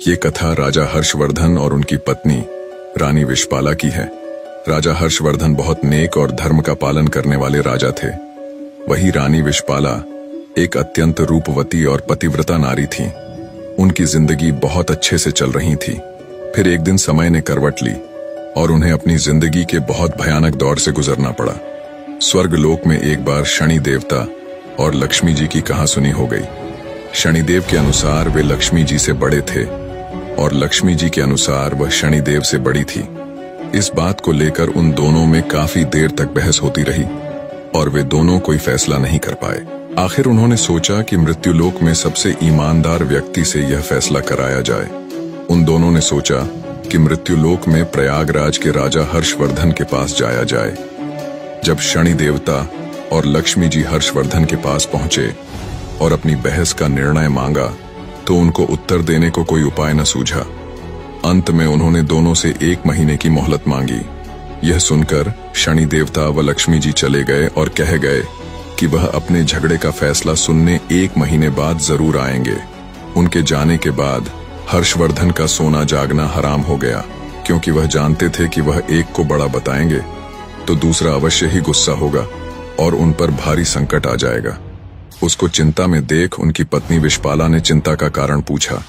ये कथा राजा हर्षवर्धन और उनकी पत्नी रानी विशपाला की है। राजा हर्षवर्धन बहुत नेक और धर्म का पालन करने वाले राजा थे। वही रानी विशपाला एक अत्यंत रूपवती और पतिव्रता नारी थी। उनकी जिंदगी बहुत अच्छे से चल रही थी। फिर एक दिन समय ने करवट ली और उन्हें अपनी जिंदगी के बहुत भयानक दौर से गुजरना पड़ा। स्वर्गलोक में एक बार शनि देवता और लक्ष्मी जी की कहासुनी हो गई। शनिदेव के अनुसार वे लक्ष्मी जी से बड़े थे और लक्ष्मी जी के अनुसार वह शनिदेव से बड़ी थी। इस बात को लेकर उन दोनों में काफी देर तक बहस होती रही और वे दोनों कोई फैसला नहीं कर पाए। आखिर उन्होंने सोचा कि मृत्युलोक में सबसे ईमानदार व्यक्ति से यह फैसला कराया जाए। उन दोनों ने सोचा कि मृत्युलोक में प्रयागराज के राजा हर्षवर्धन के पास जाया जाए। जब शनि देवता और लक्ष्मी जी हर्षवर्धन के पास पहुंचे और अपनी बहस का निर्णय मांगा तो उनको उत्तर देने को कोई उपाय न सूझा। अंत में उन्होंने दोनों से 1 महीने की मोहलत मांगी। यह सुनकर शनि देवता व लक्ष्मी जी चले गए और कह गए कि वह अपने झगड़े का फैसला सुनने 1 महीने बाद जरूर आएंगे। उनके जाने के बाद हर्षवर्धन का सोना जागना हराम हो गया, क्योंकि वह जानते थे कि वह एक को बड़ा बताएंगे तो दूसरा अवश्य ही गुस्सा होगा और उन पर भारी संकट आ जाएगा। उसको चिंता में देख उनकी पत्नी विशपाला ने चिंता का कारण पूछा।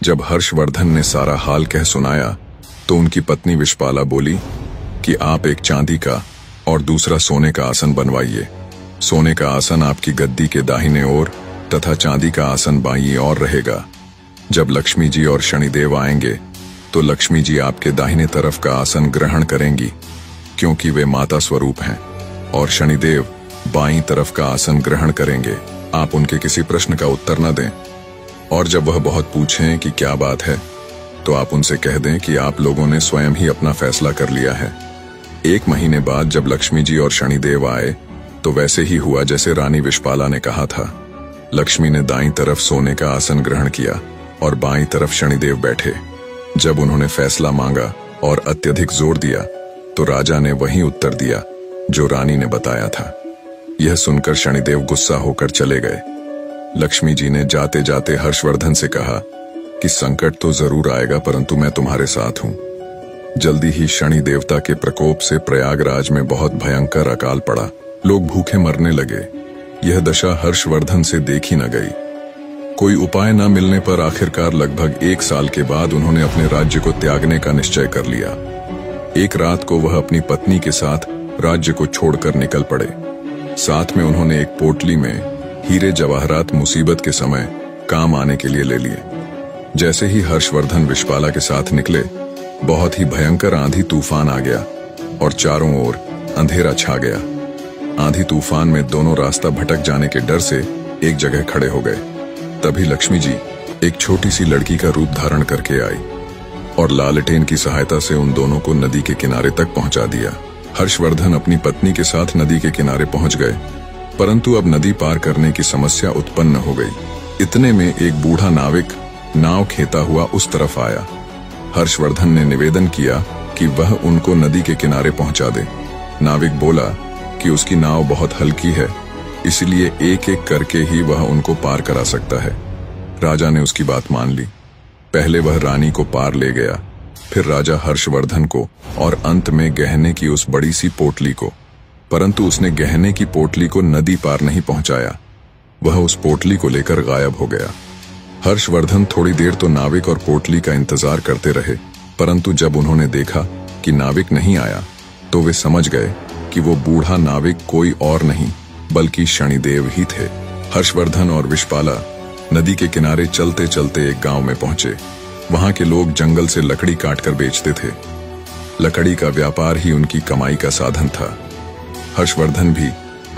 जब हर्षवर्धन ने सारा हाल कह सुनाया तो उनकी पत्नी विशपाला बोली कि आप एक चांदी का और दूसरा सोने का आसन बनवाइए। सोने का आसन आपकी गद्दी के दाहिने ओर तथा चांदी का आसन बाईं ओर रहेगा। जब लक्ष्मी जी और शनिदेव आएंगे तो लक्ष्मी जी आपके दाहिने तरफ का आसन ग्रहण करेंगी, क्योंकि वे माता स्वरूप हैं, और शनिदेव बाईं तरफ का आसन ग्रहण करेंगे। आप उनके किसी प्रश्न का उत्तर न दें, और जब वह बहुत पूछें कि क्या बात है तो आप उनसे कह दें कि आप लोगों ने स्वयं ही अपना फैसला कर लिया है। 1 महीने बाद जब लक्ष्मी जी और शनिदेव आए तो वैसे ही हुआ जैसे रानी विशपाला ने कहा था। लक्ष्मी ने दाईं तरफ सोने का आसन ग्रहण किया और बाईं तरफ शनिदेव बैठे। जब उन्होंने फैसला मांगा और अत्यधिक जोर दिया तो राजा ने वही उत्तर दिया जो रानी ने बताया था। यह सुनकर शनिदेव गुस्सा होकर चले गए। लक्ष्मी जी ने जाते जाते हर्षवर्धन से कहा कि संकट तो जरूर आएगा, परंतु मैं तुम्हारे साथ हूं। जल्दी ही शनि देवता के प्रकोप से प्रयागराज में बहुत भयंकर अकाल पड़ा। लोग भूखे मरने लगे। यह दशा हर्षवर्धन से देखी न गई। कोई उपाय न मिलने पर आखिरकार लगभग 1 साल के बाद उन्होंने अपने राज्य को त्यागने का निश्चय कर लिया। एक रात को वह अपनी पत्नी के साथ राज्य को छोड़कर निकल पड़े। साथ में उन्होंने एक पोटली में हीरे जवाहरात मुसीबत के समय काम आने के लिए ले लिए। जैसे ही हर्षवर्धन विशपाला के साथ निकले, बहुत ही भयंकर आंधी तूफान आ गया और चारों ओर अंधेरा छा गया। आंधी तूफान में दोनों रास्ता भटक जाने के डर से एक जगह खड़े हो गए। तभी लक्ष्मी जी एक छोटी सी लड़की का रूप धारण करके आई और लालटेन की सहायता से उन दोनों को नदी के किनारे तक पहुंचा दिया। हर्षवर्धन अपनी पत्नी के साथ नदी के किनारे पहुंच गए, परंतु अब नदी पार करने की समस्या उत्पन्न हो गई। इतने में एक बूढ़ा नाविक नाव खेता हुआ उस तरफ आया। हर्षवर्धन ने निवेदन किया कि वह उनको नदी के किनारे पहुंचा दे। नाविक बोला कि उसकी नाव बहुत हल्की है, इसलिए एक एक करके ही वह उनको पार करा सकता है। राजा ने उसकी बात मान ली। पहले वह रानी को पार ले गया, फिर राजा हर्षवर्धन को और अंत में गहने की उस बड़ी सी पोटली को। परंतु उसने गहने की पोटली को नदी पार नहीं पहुंचाया। वह उस पोटली को लेकर गायब हो गया। हर्षवर्धन थोड़ी देर तो नाविक और पोटली का इंतजार करते रहे, परंतु जब उन्होंने देखा कि नाविक नहीं आया तो वे समझ गए कि वो बूढ़ा नाविक कोई और नहीं बल्कि शनिदेव ही थे। हर्षवर्धन और विशपाला नदी के किनारे चलते चलते एक गांव में पहुंचे। वहां के लोग जंगल से लकड़ी काटकर बेचते थे। लकड़ी का व्यापार ही उनकी कमाई का साधन था। हर्षवर्धन भी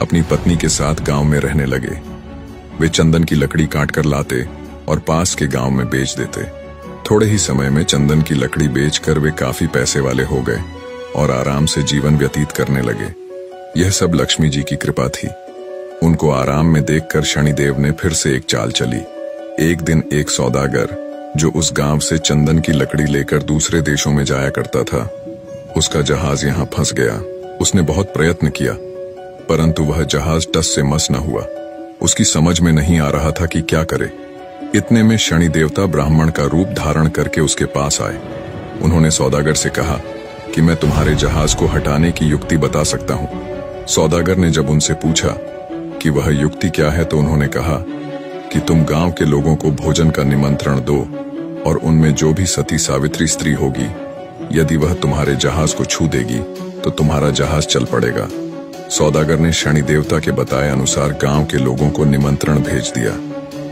अपनी पत्नी के साथ गांव में रहने लगे। वे चंदन की लकड़ी काटकर लाते और पास के गांव में बेच देते। थोड़े ही समय में चंदन की लकड़ी बेचकर वे काफी पैसे वाले हो गए और आराम से जीवन व्यतीत करने लगे। यह सब लक्ष्मी जी की कृपा थी। उनको आराम में देखकर शनिदेव ने फिर से एक चाल चली। एक दिन एक सौदागर जो उस गांव से चंदन की लकड़ी लेकर दूसरे देशों में जाया करता था, उसका जहाज यहाँ फंस गया। उसने बहुत प्रयत्न किया, परंतु वह जहाज टस से मस न हुआ। उसकी समझ में नहीं आ रहा था कि क्या करे। इतने में शनि देवता ब्राह्मण का रूप धारण करके उसके पास आए। उन्होंने सौदागर से कहा कि मैं तुम्हारे जहाज को हटाने की युक्ति बता सकता हूं। सौदागर ने जब उनसे पूछा कि वह युक्ति क्या है तो उन्होंने कहा कि तुम गांव के लोगों को भोजन का निमंत्रण दो और उनमें जो भी सती सावित्री स्त्री होगी, यदि वह तुम्हारे जहाज को छू देगी तो तुम्हारा जहाज चल पड़ेगा। सौदागर ने शनि देवता के बताए अनुसार गांव के लोगों को निमंत्रण भेज दिया।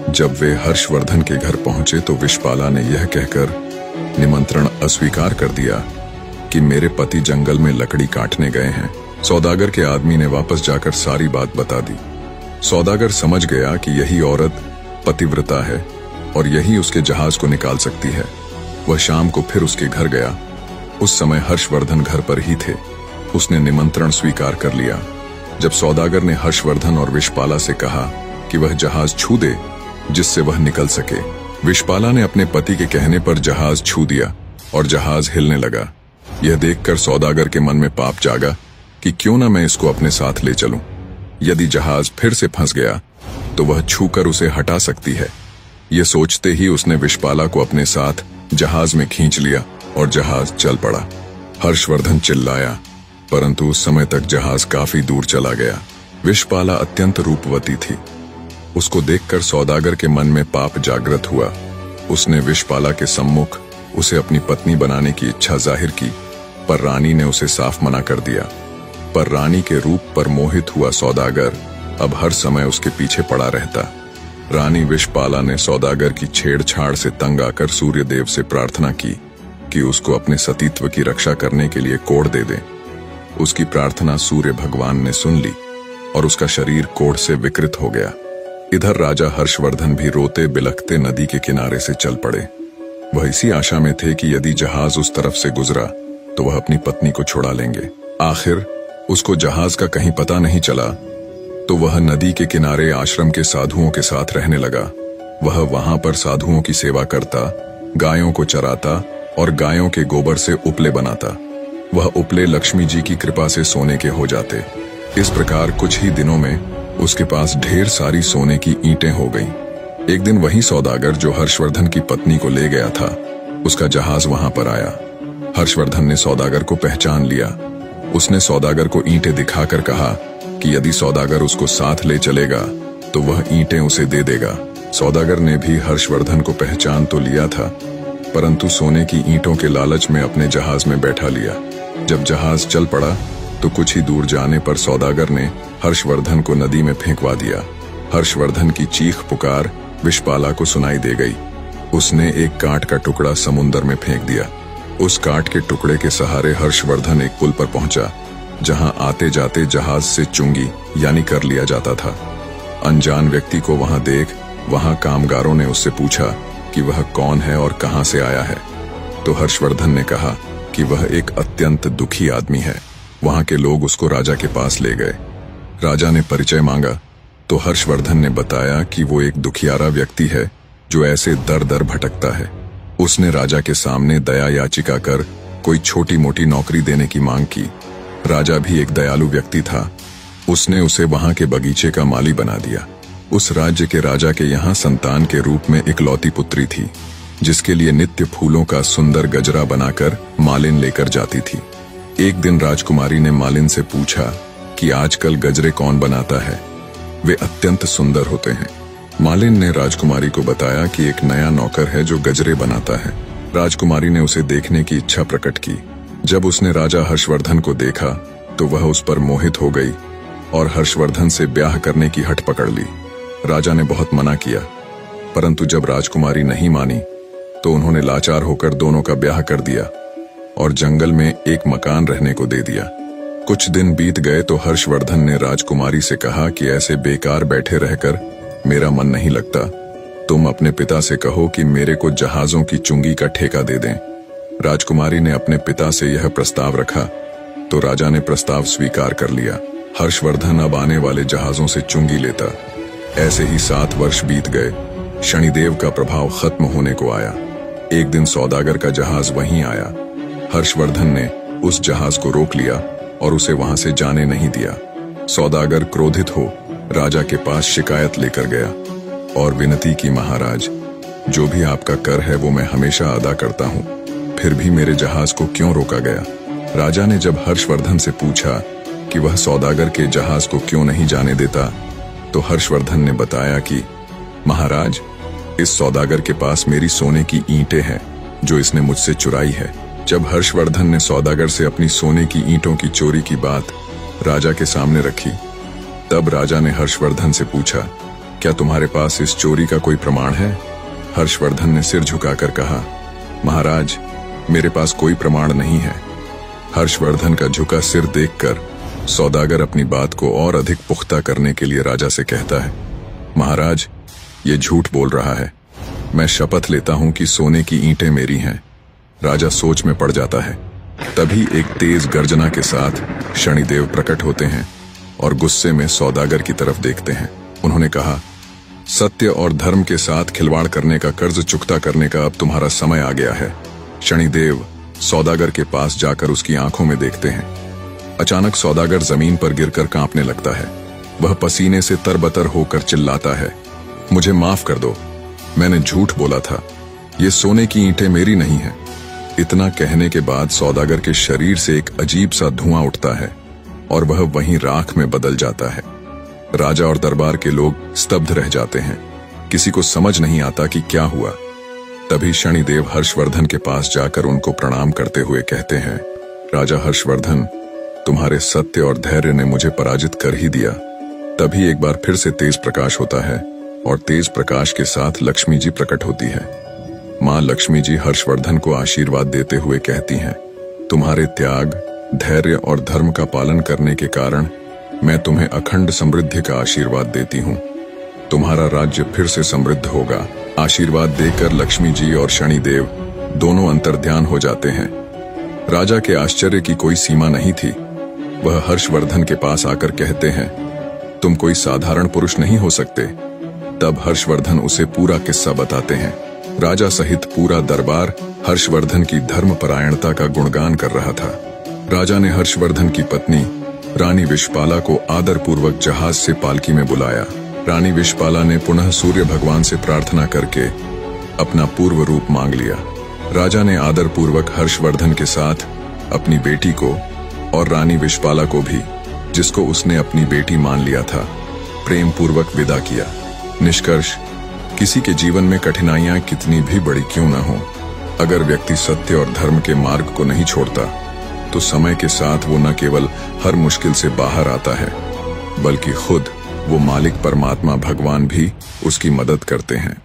जब वे हर्षवर्धन के घर पहुंचे तो विषपाला ने यह कहकर निमंत्रण अस्वीकार कर दिया कि मेरे पति जंगल में लकड़ी काटने गए हैं। सौदागर के आदमी ने वापस जाकर सारी बात बता दी। सौदागर समझ गया कि यही औरत पतिव्रता है और यही उसके जहाज को निकाल सकती है। वह शाम को फिर उसके घर गया। उस समय हर्षवर्धन घर पर ही थे। उसने निमंत्रण स्वीकार कर लिया। जब सौदागर ने हर्षवर्धन और विषपाला से कहा कि वह जहाज छू दे जिससे वह निकल सके, विषपाला ने अपने पति के कहने पर जहाज छू दिया और जहाज हिलने लगा। यह देखकर सौदागर के मन में पाप जागा कि क्यों न मैं इसको अपने साथ ले चलूं। यदि जहाज फिर से फंस गया तो वह छूकर उसे हटा सकती है। यह सोचते ही उसने विषपाला को अपने साथ जहाज में खींच लिया और जहाज चल पड़ा। हर्षवर्धन चिल्लाया, परंतु उस समय तक जहाज काफी दूर चला गया। विषपाला अत्यंत रूपवती थी। उसको देखकर सौदागर के मन में पाप जागृत हुआ। उसने विषपाला के सम्मुख उसे अपनी पत्नी बनाने की इच्छा जाहिर की, पर रानी ने उसे साफ मना कर दिया। पर रानी के रूप पर मोहित हुआ सौदागर अब हर समय उसके पीछे पड़ा रहता। रानी विषपाला ने सौदागर की छेड़छाड़ से तंग आकर सूर्यदेव से प्रार्थना की कि उसको अपने सतीत्व की रक्षा करने के लिए कोढ़ दे दे। उसकी प्रार्थना सूर्य भगवान ने सुन ली और उसका शरीर कोढ़ से विकृत हो गया। इधर राजा हर्षवर्धन भी रोते बिलखते नदी के किनारे से चल पड़े। वह इसी आशा में थे कि यदि जहाज उस तरफ से गुजरा तो वह अपनी पत्नी को छुड़ा लेंगे। आखिर उसको जहाज का कहीं पता नहीं चला तो वह नदी के किनारे आश्रम के साधुओं के साथ रहने लगा। वह वहां पर साधुओं की सेवा करता, गायों को चराता और गायों के गोबर से उपले बनाता। वह उपले लक्ष्मी जी की कृपा से सोने के हो जाते। इस प्रकार कुछ ही दिनों में उसके पास ढेर सारी सोने की ईंटें हो गईं। एक दिन वही सौदागर जो हर्षवर्धन की पत्नी को ले गया था, उसका जहाज वहां पर आया। हर्षवर्धन ने सौदागर को पहचान लिया। उसने सौदागर को ईंटें दिखाकर कहा कि यदि सौदागर उसको साथ ले चलेगा तो वह ईंटें उसे दे देगा। सौदागर ने भी हर्षवर्धन को पहचान तो लिया था, परंतु सोने की ईंटों के लालच में अपने जहाज में बैठा लिया। जब जहाज चल पड़ा तो कुछ ही दूर जाने पर सौदागर ने हर्षवर्धन को नदी में फेंकवा दिया। हर्षवर्धन की चीख पुकार विषपाला को सुनाई दे गई। उसने एक काठ का टुकड़ा समुद्र में फेंक दिया। उस काठ के टुकड़े के सहारे हर्षवर्धन एक पुल पर पहुंचा, जहां आते जाते जहाज से चुंगी यानी कर लिया जाता था। अनजान व्यक्ति को वहां देख वहां कामगारों ने उससे पूछा कि वह कौन है और कहां से आया है। तो हर्षवर्धन ने कहा कि वह एक अत्यंत दुखी आदमी है। वहां के लोग उसको राजा के पास ले गए। राजा ने परिचय मांगा तो हर्षवर्धन ने बताया कि वो एक दुखियारा व्यक्ति है जो ऐसे दर दर भटकता है। उसने राजा के सामने दया याचिका कर कोई छोटी मोटी नौकरी देने की मांग की। राजा भी एक दयालु व्यक्ति था। उसने उसे वहां के बगीचे का माली बना दिया। उस राज्य के राजा के यहाँ संतान के रूप में इकलौती पुत्री थी, जिसके लिए नित्य फूलों का सुंदर गजरा बनाकर मालिन लेकर जाती थी। एक दिन राजकुमारी ने मालिन से पूछा कि आजकल गजरे कौन बनाता है, वे अत्यंत सुंदर होते हैं। मालिन ने राजकुमारी को बताया कि एक नया नौकर है जो गजरे बनाता है। राजकुमारी ने उसे देखने की इच्छा प्रकट की। जब उसने राजा हर्षवर्धन को देखा तो वह उस पर मोहित हो गई और हर्षवर्धन से ब्याह करने की हठ पकड़ ली। राजा ने बहुत मना किया, परंतु जब राजकुमारी नहीं मानी तो उन्होंने लाचार होकर दोनों का ब्याह कर दिया और जंगल में एक मकान रहने को दे दिया। कुछ दिन बीत गए तो हर्षवर्धन ने राजकुमारी से कहा कि ऐसे बेकार बैठे रहकर मेरा मन नहीं लगता। तुम अपने पिता से कहो कि मेरे को जहाजों की चुंगी का ठेका दे दें। राजकुमारी ने अपने पिता से यह प्रस्ताव रखा तो राजा ने प्रस्ताव स्वीकार कर लिया। हर्षवर्धन अब आने वाले जहाजों से चुंगी लेता। ऐसे ही 7 वर्ष बीत गए। शनिदेव का प्रभाव खत्म होने को आया। एक दिन सौदागर का जहाज वहीं आया। हर्षवर्धन ने उस जहाज को रोक लिया और उसे वहां से जाने नहीं दिया। सौदागर क्रोधित हो राजा के पास शिकायत लेकर गया और विनती की, महाराज जो भी आपका कर है वो मैं हमेशा अदा करता हूँ, फिर भी मेरे जहाज को क्यों रोका गया? राजा ने जब हर्षवर्धन से पूछा कि वह सौदागर के जहाज को क्यों नहीं जाने देता, तो हर्षवर्धन ने बताया कि महाराज, इस सौदागर के पास मेरी सोने की ईंटें हैं जो इसने मुझसे चुराई है। जब हर्षवर्धन ने सौदागर से अपनी सोने की ईंटों की चोरी की बात राजा के सामने रखी, तब राजा ने हर्षवर्धन से पूछा, क्या तुम्हारे पास इस चोरी का कोई प्रमाण है? हर्षवर्धन ने सिर झुकाकर कहा, महाराज, मेरे पास कोई प्रमाण नहीं है। हर्षवर्धन का झुका सिर देखकर सौदागर अपनी बात को और अधिक पुख्ता करने के लिए राजा से कहता है, महाराज, ये झूठ बोल रहा है। मैं शपथ लेता हूं कि सोने की ईंटें मेरी हैं। राजा सोच में पड़ जाता है। तभी एक तेज गर्जना के साथ शनिदेव प्रकट होते हैं और गुस्से में सौदागर की तरफ देखते हैं। उन्होंने कहा, सत्य और धर्म के साथ खिलवाड़ करने का कर्ज चुकता करने का अब तुम्हारा समय आ गया है। शनिदेव सौदागर के पास जाकर उसकी आंखों में देखते हैं। अचानक सौदागर जमीन पर गिरकर कांपने लगता है। वह पसीने से तरबतर होकर चिल्लाता है, मुझे माफ कर दो, मैंने झूठ बोला था, ये सोने की ईंटें मेरी नहीं हैं। इतना कहने के बाद सौदागर के शरीर से एक अजीब सा धुआं उठता है और वह वहीं राख में बदल जाता है। राजा और दरबार के लोग स्तब्ध रह जाते हैं। किसी को समझ नहीं आता कि क्या हुआ। तभी शनिदेव हर्षवर्धन के पास जाकर उनको प्रणाम करते हुए कहते हैं, राजा हर्षवर्धन, तुम्हारे सत्य और धैर्य ने मुझे पराजित कर ही दिया। तभी एक बार फिर से तेज प्रकाश होता है और तेज प्रकाश के साथ लक्ष्मी जी प्रकट होती है। मां लक्ष्मी जी हर्षवर्धन को आशीर्वाद देते हुए कहती हैं, तुम्हारे त्याग, धैर्य और धर्म का पालन करने के कारण मैं तुम्हें अखंड समृद्धि का आशीर्वाद देती हूँ। तुम्हारा राज्य फिर से समृद्ध होगा। आशीर्वाद देकर लक्ष्मी जी और शनिदेव दोनों अंतर्ध्यान हो जाते हैं। राजा के आश्चर्य की कोई सीमा नहीं थी। वह हर्षवर्धन के पास आकर कहते हैं, तुम कोई साधारण पुरुष नहीं हो सकते। तब हर्षवर्धन उसे पूरा किस्सा बताते हैं। राजा सहित पूरा दरबार हर्षवर्धन की धर्मपरायणता का गुणगान कर रहा था। राजा ने हर्षवर्धन की पत्नी रानी विश्वपाला को आदरपूर्वक जहाज से पालकी में बुलाया। रानी विश्वपाला ने पुनः सूर्य भगवान से प्रार्थना करके अपना पूर्व रूप मांग लिया। राजा ने आदरपूर्वक हर्षवर्धन के साथ अपनी बेटी को और रानी विश्वपाला को भी, जिसको उसने अपनी बेटी मान लिया था, प्रेम पूर्वक विदा किया। निष्कर्ष, किसी के जीवन में कठिनाइयां कितनी भी बड़ी क्यों न हो, अगर व्यक्ति सत्य और धर्म के मार्ग को नहीं छोड़ता तो समय के साथ वो न केवल हर मुश्किल से बाहर आता है, बल्कि खुद वो मालिक परमात्मा भगवान भी उसकी मदद करते हैं।